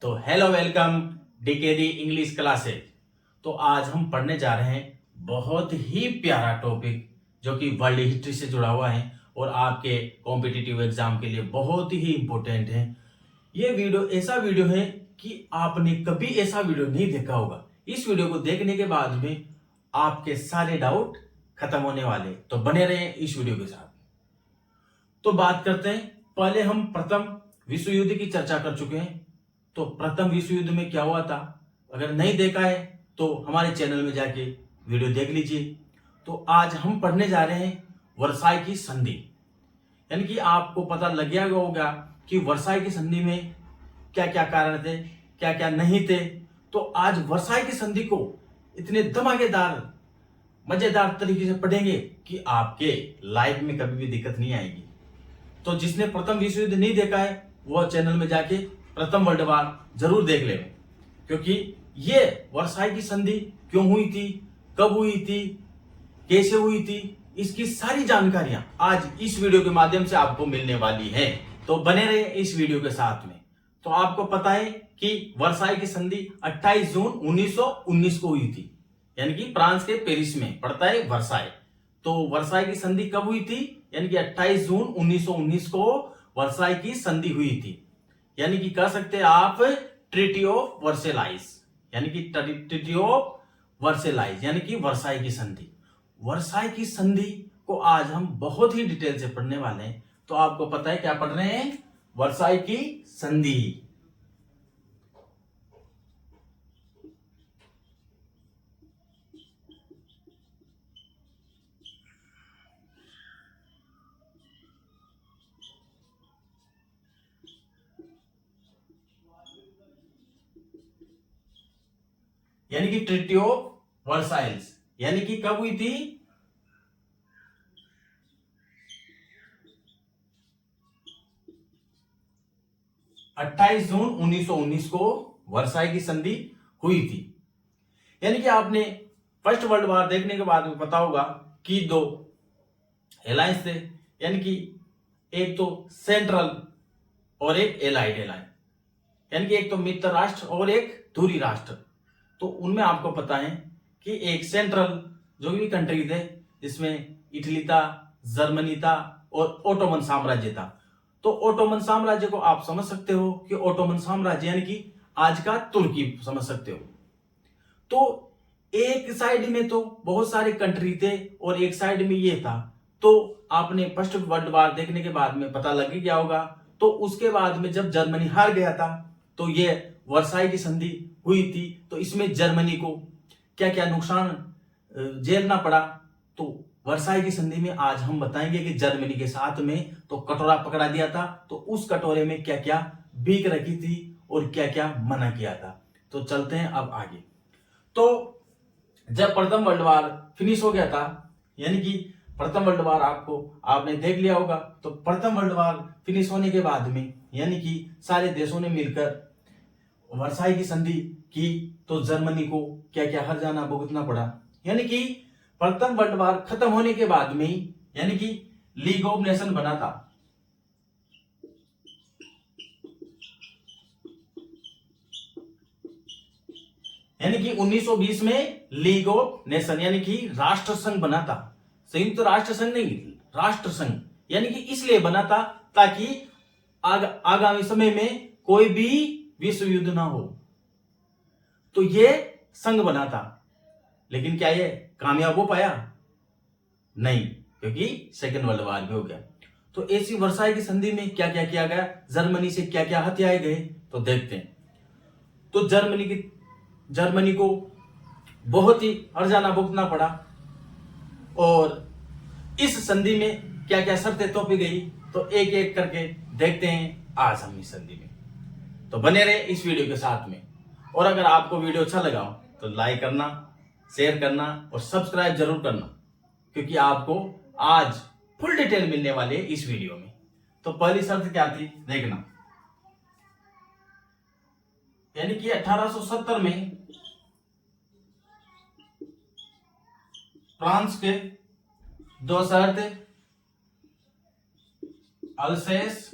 तो hello welcome decade English classes. तो आज हम पढ़ने जा रहे हैं बहुत ही प्यारा टॉपिक जो कि वर्ल्ड हिस्ट्री से जुड़ा हुआ है और आपके कॉम्पिटिटिव एग्जाम के लिए बहुत ही इंपॉर्टेंट है। ये वीडियो ऐसा वीडियो है कि आपने कभी ऐसा वीडियो नहीं देखा होगा। इस वीडियो को देखने के बाद में आपके सारे डाउट खत्म होने वाले, तो बने रहें इस वीडियो के साथ। तो बात करते हैं, पहले हम प्रथम विश्व युद्ध की चर्चा कर चुके हैं। तो प्रथम विश्व युद्ध में क्या हुआ था, अगर नहीं देखा है तो हमारे चैनल में जाके वीडियो देख लीजिए। तो आज हम पढ़ने जा रहे हैं वर्साई की संधि, यानी कि आपको पता लग गया होगा कि वर्साई की संधि में क्या क्या कारण थे, क्या क्या नहीं थे। तो आज वर्साई की संधि को इतने धमाकेदार मजेदार तरीके से पढ़ेंगे कि आपके लाइफ में कभी भी दिक्कत नहीं आएगी। तो जिसने प्रथम विश्व युद्ध नहीं देखा है वो चैनल में जाके प्रथम वर्ल्ड वार जरूर देख ले, क्योंकि ये वर्साई की संधि क्यों हुई थी, कब हुई थी, कैसे हुई थी, इसकी सारी जानकारियां आज इस वीडियो के माध्यम से आपको मिलने वाली है। तो बने रहे इस वीडियो के साथ में। तो आपको पता है कि वर्साई की संधि 28 जून 1919 को हुई थी, यानी कि फ्रांस के पेरिस में पड़ता है वर्साई। तो वर्साई की संधि कब हुई थी, यानी कि 28 जून 1919 को वर्साई की संधि हुई थी, यानी कि कह सकते हैं आप ट्रीटी ऑफ वर्सेलाइज, यानी कि ट्रीटी ऑफ वर्सेलाइज यानी कि वर्साई की संधि। वर्साई की संधि को आज हम बहुत ही डिटेल से पढ़ने वाले हैं। तो आपको पता है क्या पढ़ रहे हैं, वर्साई की संधि। यानी कि ट्रीटी ऑफ वर्साइल्स, यानी कि कब हुई थी, 28 जून 1919 को वर्साई की संधि हुई थी। यानी कि आपने फर्स्ट वर्ल्ड वॉर देखने के बाद में पता होगा कि दो एलायंस थे, यानी कि एक तो सेंट्रल और एक एलाइड एलायंस, यानी कि एक तो मित्र राष्ट्र और एक दूरी राष्ट्र। तो उनमें आपको पता है कि एक सेंट्रल जो भी कंट्री थे, जिसमें इटली था, जर्मनी था और ओटोमन साम्राज्य था। तो ओटोमन साम्राज्य को आप समझ सकते हो कि ओटोमन साम्राज्य यानी कि आज का तुर्की समझ सकते हो। तो एक साइड में तो बहुत सारे कंट्री थे और एक साइड में ये था। तो आपने फर्स्ट वर्ल्ड वॉर देखने के बाद में पता लग ही गया होगा। तो उसके बाद में जब जर्मनी हार गया था तो ये वर्साई की संधि हुई थी। तो इसमें जर्मनी को क्या क्या नुकसान झेलना पड़ा, तो वर्साई की संधि में आज हम बताएंगे कि जर्मनी के साथ में तो कटोरा पकड़ा दिया था, तो उस कटोरे में क्या क्या भीख रखी थी और क्या क्या मना किया था। तो चलते हैं अब आगे। तो जब प्रथम वर्ल्ड वार फिनिश हो गया था, यानी कि प्रथम वर्ल्ड वार आपने देख लिया होगा। तो प्रथम वर्ल्ड वार फिनिश होने के बाद में यानी कि सारे देशों ने मिलकर वर्साई की संधि की, तो जर्मनी को क्या क्या हर्जाना भुगतना पड़ा। यानी कि प्रथम वर्ल्ड वार खत्म होने के बाद में यानी कि लीग ऑफ नेशन बना था। यानी कि 1920 में लीग ऑफ नेशन यानी कि राष्ट्र संघ बना था। संयुक्त राष्ट्र संघ नहीं, राष्ट्र संघ, यानी कि इसलिए बना था ताकि आगामी समय में कोई भी विश्व युद्ध ना हो। तो ये संघ बना था, लेकिन क्या ये कामयाब हो पाया? नहीं, क्योंकि सेकेंड वर्ल्ड वार भी हो गया। तो ऐसी वर्साई की संधि में क्या क्या किया गया, जर्मनी से क्या क्या हथियाए गए, तो देखते हैं। तो जर्मनी को बहुत ही हर्जाना भुगतना पड़ा और इस संधि में क्या क्या शर्तें तोपी गई, तो एक एक करके देखते हैं आज हम इस संधि में। तो बने रहे इस वीडियो के साथ में। और अगर आपको वीडियो अच्छा लगा हो तो लाइक करना, शेयर करना और सब्सक्राइब जरूर करना, क्योंकि आपको आज फुल डिटेल मिलने वाले इस वीडियो में। तो पहली शर्त क्या थी देखना, यानी कि 1870 में फ्रांस के दो शहर थे, अल्सेस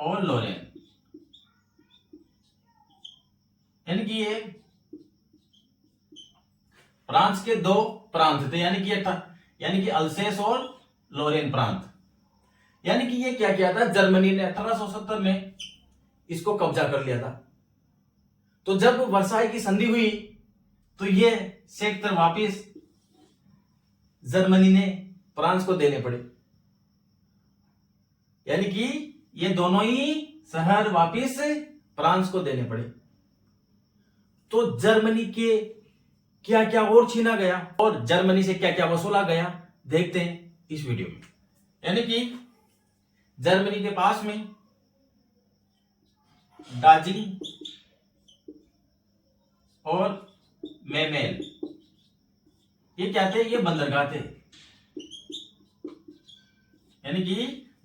और लोरेन, यानी कि ये फ्रांस के दो प्रांत थे, यानी कि अल्सेस और लोरेन प्रांत। यानी कि ये क्या किया था, जर्मनी ने 1870 में इसको कब्जा कर लिया था। तो जब वर्साई की संधि हुई तो ये सेक्टर वापिस जर्मनी ने फ्रांस को देने पड़े, यानी कि ये दोनों ही शहर वापिस फ्रांस को देने पड़े। तो जर्मनी के क्या क्या और छीना गया और जर्मनी से क्या क्या वसूला गया, देखते हैं इस वीडियो में। यानी कि जर्मनी के पास में डाजिंग और मेमेल, ये क्या थे, ये बंदरगाह थे। यानी कि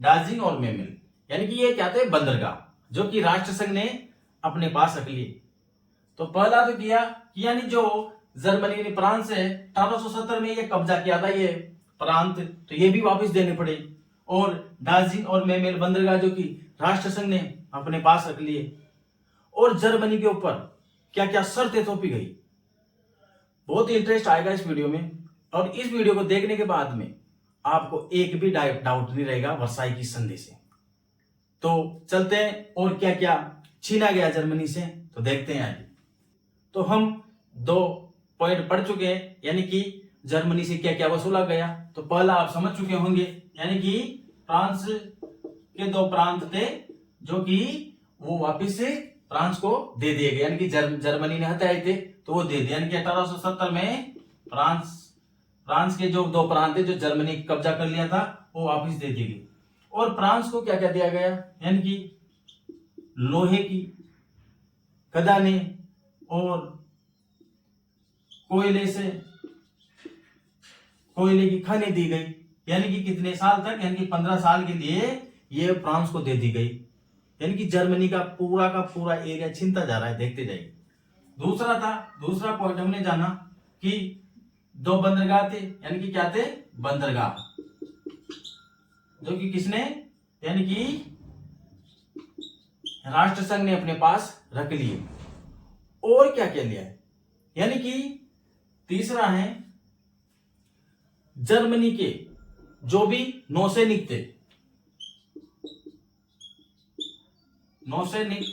डाजिंग और मेमेल, यानी कि ये क्या थे, बंदरगाह, जो कि राष्ट्र संघ ने अपने पास रख लिए। तो पहला तो किया कि यानी जो जर्मनी ने फ्रांस से 1870 में ये कब्जा किया था ये प्रांत, तो ये भी वापस देने पड़े। और डाजिंग और मेमेल बंदरगाह जो कि राष्ट्र संघ ने अपने पास रख लिए। और जर्मनी के ऊपर क्या क्या शर्तें थोपी गई, बहुत ही इंटरेस्ट आएगा इस वीडियो में। और इस वीडियो को देखने के बाद में आपको एक भी डाउट नहीं रहेगा वर्साई की संधि से। तो चलते हैं और क्या क्या छीना गया जर्मनी से, तो देखते हैं आगे। तो हम दो पॉइंट पढ़ चुके हैं, यानी कि जर्मनी से क्या क्या वसूला गया। तो पहला आप समझ चुके होंगे, यानी कि फ्रांस के दो प्रांत थे जो कि वो वापिस से फ्रांस को दे दिए गए, यानी कि जर्मनी ने हटाए थे तो वो दे दिए। यानी कि 1870 में फ्रांस के जो दो प्रांत थे जो जर्मनी कब्जा कर लिया था वो वापिस दे दिए गए। और फ्रांस को क्या क्या दिया गया, यानी कि लोहे की खदानें और कोयले की खानें दी गई। यानी कि कितने साल तक, यानी कि 15 साल के लिए ये फ्रांस को दे दी गई। यानी कि जर्मनी का पूरा एरिया छीनता जा रहा है, देखते जाइए। दूसरा पॉइंट हमने जाना कि दो बंदरगाह थे, यानी कि क्या थे, बंदरगाह, जो कि किसने, यानी कि राष्ट्र संघ ने अपने पास रख लिए। और क्या क्या लिया है, यानी कि तीसरा है जर्मनी के जो भी नौसैनिक थे, नौसैनिक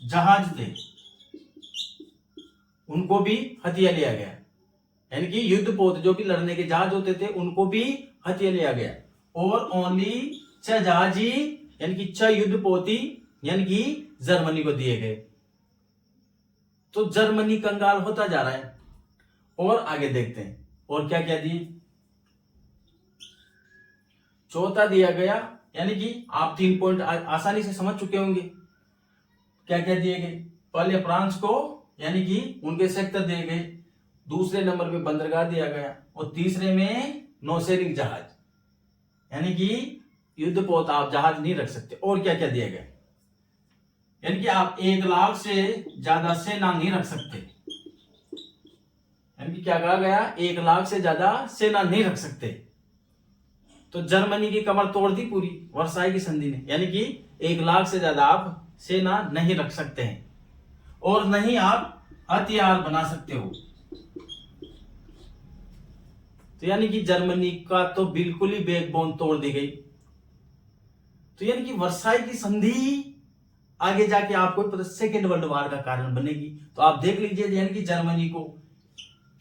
जहाज थे, उनको भी हथिया लिया गया। यानी कि युद्धपोत जो भी लड़ने के जहाज होते थे उनको भी हथिया लिया गया। और ओनली 6 जहाज ही, यानी कि 6 युद्धपोती यानी कि जर्मनी को दिए गए। तो जर्मनी कंगाल होता जा रहा है। और आगे देखते हैं और क्या क्या दिए। चौथा दिया गया, यानी कि आप 3 पॉइंट आसानी से समझ चुके होंगे क्या क्या दिए गए। पहले फ्रांस को, यानी कि उनके सेक्टर दिए गए। दूसरे नंबर पे बंदरगाह दिया गया और तीसरे में नौसैनिक जहाज, यानी कि युद्धपोत आप जहाज नहीं रख सकते। और क्या क्या दिया गया, यानी कि आप 1 लाख से ज्यादा सेना नहीं रख सकते। यानी कि क्या कहा गया, 1 लाख से ज्यादा सेना नहीं रख सकते। तो जर्मनी की कमर तोड़ दी पूरी वर्साई की संधि ने, यानी कि 1 लाख से ज्यादा आप सेना नहीं रख सकते हैं और नहीं आप हथियार बना सकते हो। तो यानी कि जर्मनी का तो बिल्कुल ही बैकबोन तोड़ दी गई। तो यानी कि वर्साई की संधि आगे जाके आपको पता सेकेंड वर्ल्ड वॉर का कारण बनेगी। तो आप देख लीजिए, यानी कि जर्मनी को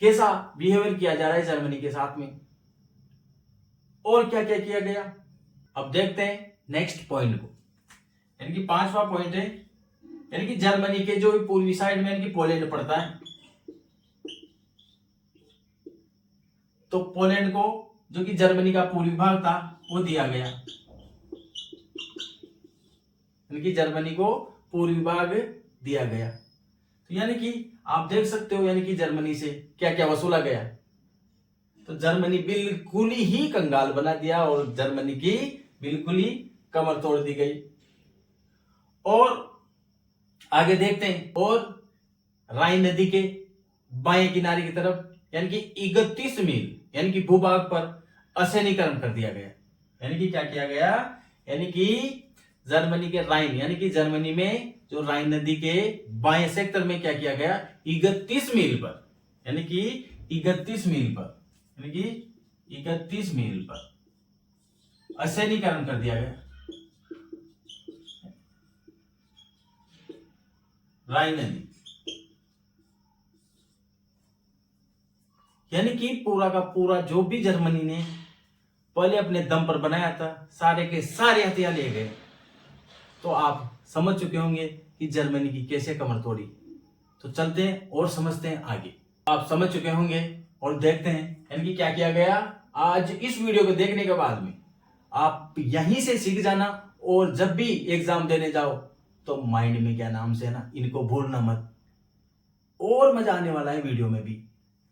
कैसा बिहेवियर किया जा रहा है जर्मनी के साथ में, और क्या क्या किया गया। अब देखते हैं नेक्स्ट पॉइंट को, यानी कि 5वां पॉइंट है, यानी कि जर्मनी के जो पूर्वी साइड में यानी कि पोलैंड पड़ता है, तो पोलैंड को जो कि जर्मनी का पूर्वी भाग था वो दिया गया। यानी कि जर्मनी को पूर्वी भाग दिया गया। तो यानी कि आप देख सकते हो, यानी कि जर्मनी से क्या क्या वसूला गया। तो जर्मनी बिल्कुल ही कंगाल बना दिया और जर्मनी की बिल्कुल ही कमर तोड़ दी गई। और आगे देखते हैं, और राइन नदी के बाएं किनारे की तरफ यानी कि 31 मील यानी कि भूभाग पर असैनिकरण कर दिया गया। यानी कि क्या किया गया, यानी कि जर्मनी के राइन यानी कि जर्मनी में जो राइन नदी के बाएं सेक्टर में क्या किया गया, 31 मील पर यानी कि 31 मील पर यानी कि 31 मील पर असैनिकरण कर दिया गया राइन नदी। यानी कि पूरा का पूरा जो भी जर्मनी ने पहले अपने दम पर बनाया था, सारे के सारे हथियार ले गए। तो आप समझ चुके होंगे कि जर्मनी की कैसे कमर तोड़ी। तो चलते हैं और समझते हैं आगे। आप समझ चुके होंगे और देखते हैं यानी कि क्या किया गया। आज इस वीडियो को देखने के बाद में आप यहीं से सीख जाना, और जब भी एग्जाम देने जाओ तो माइंड में क्या नाम से है ना, इनको भूलना मत। और मजा आने वाला है वीडियो में भी,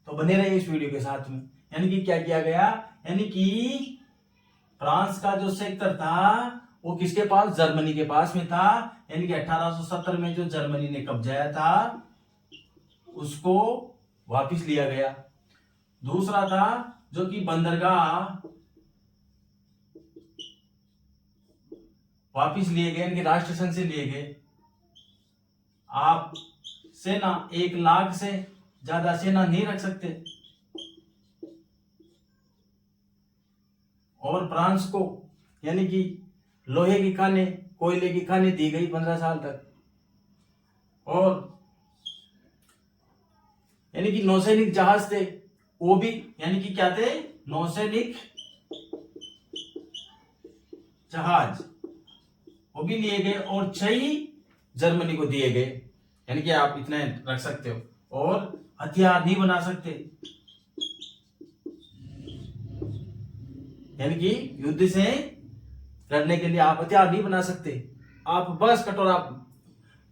तो बने रहिए इस वीडियो के साथ में। यानी कि क्या किया गया, यानी कि फ्रांस का जो सेक्टर था वो किसके पास, जर्मनी के पास में था। यानी कि 1870 में जो जर्मनी ने कब्जाया था उसको वापस लिया गया। दूसरा था जो कि बंदरगाह वापिस लिए गए, यानी राष्ट्र संघ से लिए गए। आप सेना 1 लाख से ज्यादा सेना नहीं रख सकते। और फ्रांस को यानी कि लोहे की खाने, कोयले की खाने दी गई 15 साल तक। और यानी कि नौसैनिक जहाज थे वो भी, यानी कि क्या थे, नौसैनिक जहाज वो भी लिए गए, और 6 जर्मनी को दिए गए। यानी कि आप इतने रख सकते हो, और हथियार नहीं बना सकते। यानी कि युद्ध से लड़ने के लिए आप हथियार नहीं बना सकते। आप बस कटोरा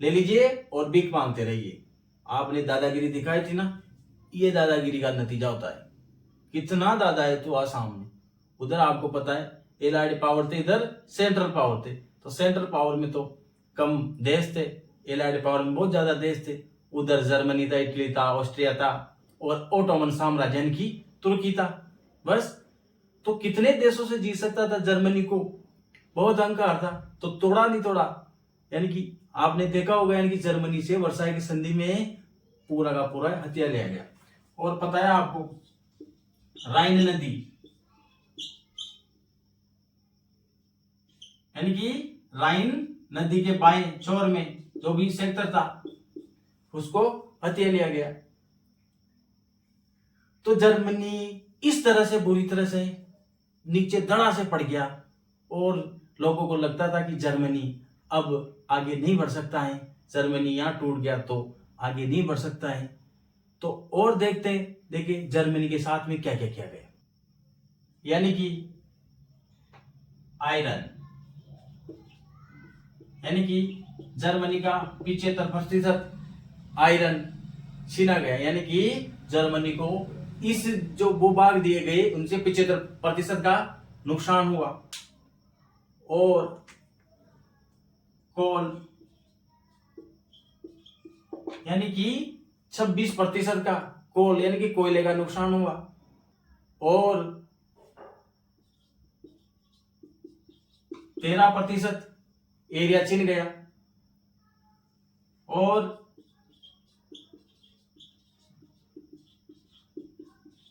ले लीजिए और भीख मांगते रहिए। आपने दादागिरी दिखाई थी ना, ये दादागिरी का नतीजा होता है। कितना दादा है तो सामने, उधर आपको पता है एलाइड पावर थे, इधर सेंट्रल पावर थे। तो सेंट्रल पावर में तो कम देश थे, एलाइड पावर में बहुत ज्यादा देश थे। उधर जर्मनी था, इटली था, ऑस्ट्रिया था, और ओटोमन साम्राज्य यानी कि तुर्की था। बस तो कितने देशों से जीत सकता था जर्मनी को, बहुत अहंकार था। तो तोड़ा नहीं तोड़ा। यानी कि आपने देखा होगा, यानी कि जर्मनी से वर्साई की संधि में पूरा का पूरा हथियार लिया गया। और पता है आपको, राइन नदी यानी कि राइन नदी के बाएं छोर में जो भी सेक्टर था उसको हथिया लिया गया। तो जर्मनी इस तरह से बुरी तरह से नीचे दड़ा से पड़ गया, और लोगों को लगता था कि जर्मनी अब आगे नहीं बढ़ सकता है, जर्मनी यहां टूट गया तो आगे नहीं बढ़ सकता है। तो और देखिए जर्मनी के साथ में क्या क्या किया गया। यानी कि आयरन, यानी कि जर्मनी का 75% आयरन छीना गया। यानी कि जर्मनी को इस जो भूभाग दिए गए उनसे 75% का नुकसान हुआ। और कोल यानी कि 26% का कोल यानी कि कोयले का नुकसान हुआ। और 13% एरिया छिन गया। और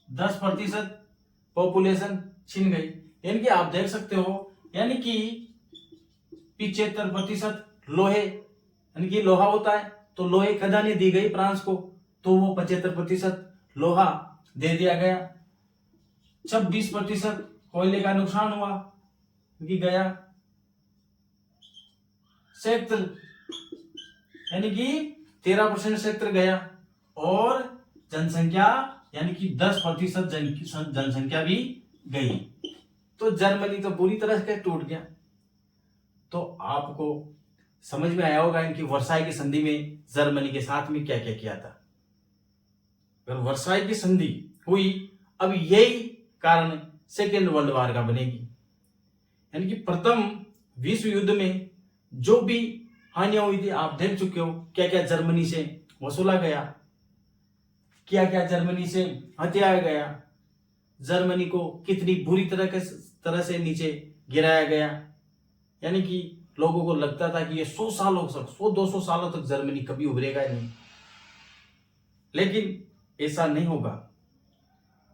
10% पॉपुलेशन छिन गई। यानी कि आप देख सकते हो, यानी कि 75% लोहे, यानी कि लोहा होता है तो लोहे खदाने दी गई फ्रांस को, तो वो 75% लोहा दे दिया गया। 26% कोयले का नुकसान हुआ क्योंकि गया। क्षेत्र यानी कि 13% क्षेत्र गया। और जनसंख्या यानी कि 10% जनसंख्या भी गई। तो जर्मनी तो बुरी तरह से टूट गया। तो आपको समझ में आया होगा इनकी वर्साई की संधि में जर्मनी के साथ में क्या क्या किया था। अगर वर्साई की संधि हुई, अब यही कारण सेकेंड वर्ल्ड वॉर का बनेगी। यानी कि प्रथम विश्व युद्ध में जो भी हानियां हुई थी आप देख चुके हो, क्या क्या जर्मनी से वसूला गया, क्या क्या जर्मनी से हथियाया गया, जर्मनी को कितनी बुरी तरह से नीचे गिराया गया। यानी कि लोगों को लगता था कि ये 100-200 सालों तक जर्मनी कभी उभरेगा ही नहीं, लेकिन ऐसा नहीं होगा।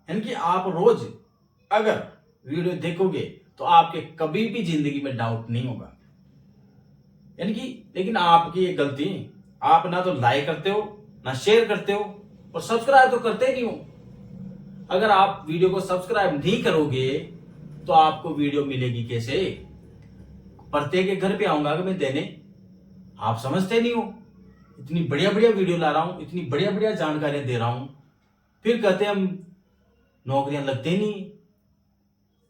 यानी कि आप रोज अगर वीडियो देखोगे तो आपके कभी भी जिंदगी में डाउट नहीं होगा। यानी कि लेकिन आपकी ये गलती, आप ना तो लाइक करते हो, ना शेयर करते हो, और सब्सक्राइब तो करते ही नहीं हो। अगर आप वीडियो को सब्सक्राइब नहीं करोगे तो आपको वीडियो मिलेगी कैसे? प्रत्येक के घर पे आऊंगा अगर मैं देने, आप समझते नहीं हो। इतनी बढ़िया बढ़िया वीडियो ला रहा हूं, इतनी बढ़िया बढ़िया जानकारियां दे रहा हूं, फिर कहते हम नौकरियां लगते नहीं।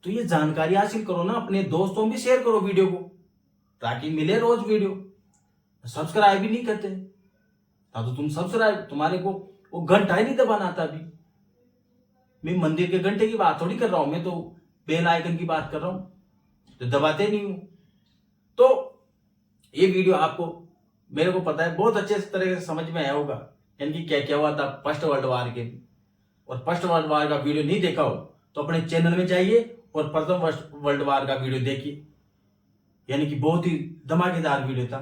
तो ये जानकारी हासिल करो ना, अपने दोस्तों भी शेयर करो वीडियो को, ताकि मिले रोज वीडियो। सब्सक्राइब भी नहीं करते, तो तुम सब्सक्राइब, तुम्हारे को वो घंटा ही नहीं दबाना आता। अभी मैं मंदिर के घंटे की बात थोड़ी कर रहा हूं, मैं तो बेल आइकन की बात कर रहा हूं, तो दबाते नहीं हूं। तो ये वीडियो आपको, मेरे को पता है, बहुत अच्छे तरह से समझ में आया होगा, यानी कि क्या क्या हुआ था फर्स्ट वर्ल्ड वार के। और फर्स्ट वर्ल्ड वार का वीडियो नहीं देखा हो तो अपने चैनल में जाइए और प्रथम वर्ल्ड वार का वीडियो देखिए, यानी कि बहुत ही धमाकेदार वीडियो था।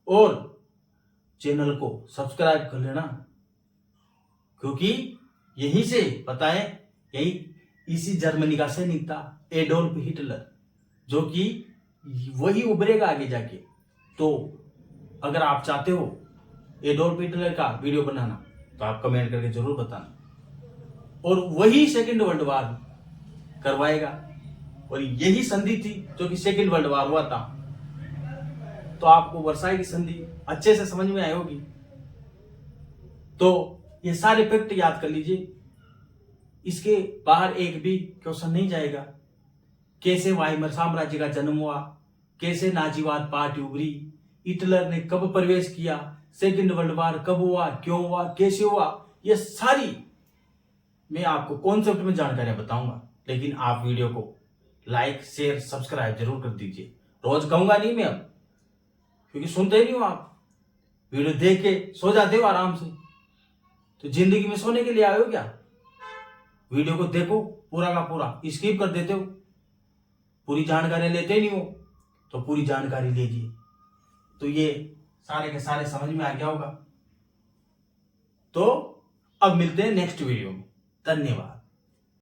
और चैनल को सब्सक्राइब कर लेना, क्योंकि यहीं से पता है, यही इसी जर्मनी का सैनिक था एडोल्फ हिटलर, जो कि वही उभरेगा आगे जाके। तो अगर आप चाहते हो एडोल्फ हिटलर का वीडियो बनाना तो आप कमेंट करके जरूर बताना। और वही सेकेंड वर्ल्ड वार करवाएगा, और यही संधि थी जो कि सेकेंड वर्ल्ड वार हुआ था। तो आपको वर्साई की संधि अच्छे से समझ में आई होगी। तो ये सारे फैक्ट याद कर लीजिए, इसके बाहर एक भी क्वेश्चन नहीं जाएगा। कैसे वाइमर साम्राज्य का जन्म हुआ, कैसे नाजीवाद पार्टी उभरी, हिटलर ने कब प्रवेश किया, सेकेंड वर्ल्ड वार कब हुआ, क्यों हुआ, कैसे हुआ, ये सारी मैं आपको कॉन्सेप्ट में जानकारियां बताऊंगा। लेकिन आप वीडियो को लाइक शेयर सब्सक्राइब जरूर कर दीजिए। रोज कहूंगा नहीं मैं अब, क्योंकि सुनते ही नहीं हो आप, वीडियो देख के सो जाते हो आराम से। तो जिंदगी में सोने के लिए आए हो क्या? वीडियो को देखो पूरा का पूरा, स्किप कर देते हो, पूरी जानकारी लेते ही नहीं हो। तो पूरी जानकारी लीजिए, तो ये सारे के सारे समझ में आ गया होगा। तो अब मिलते हैं नेक्स्ट वीडियो में। धन्यवाद।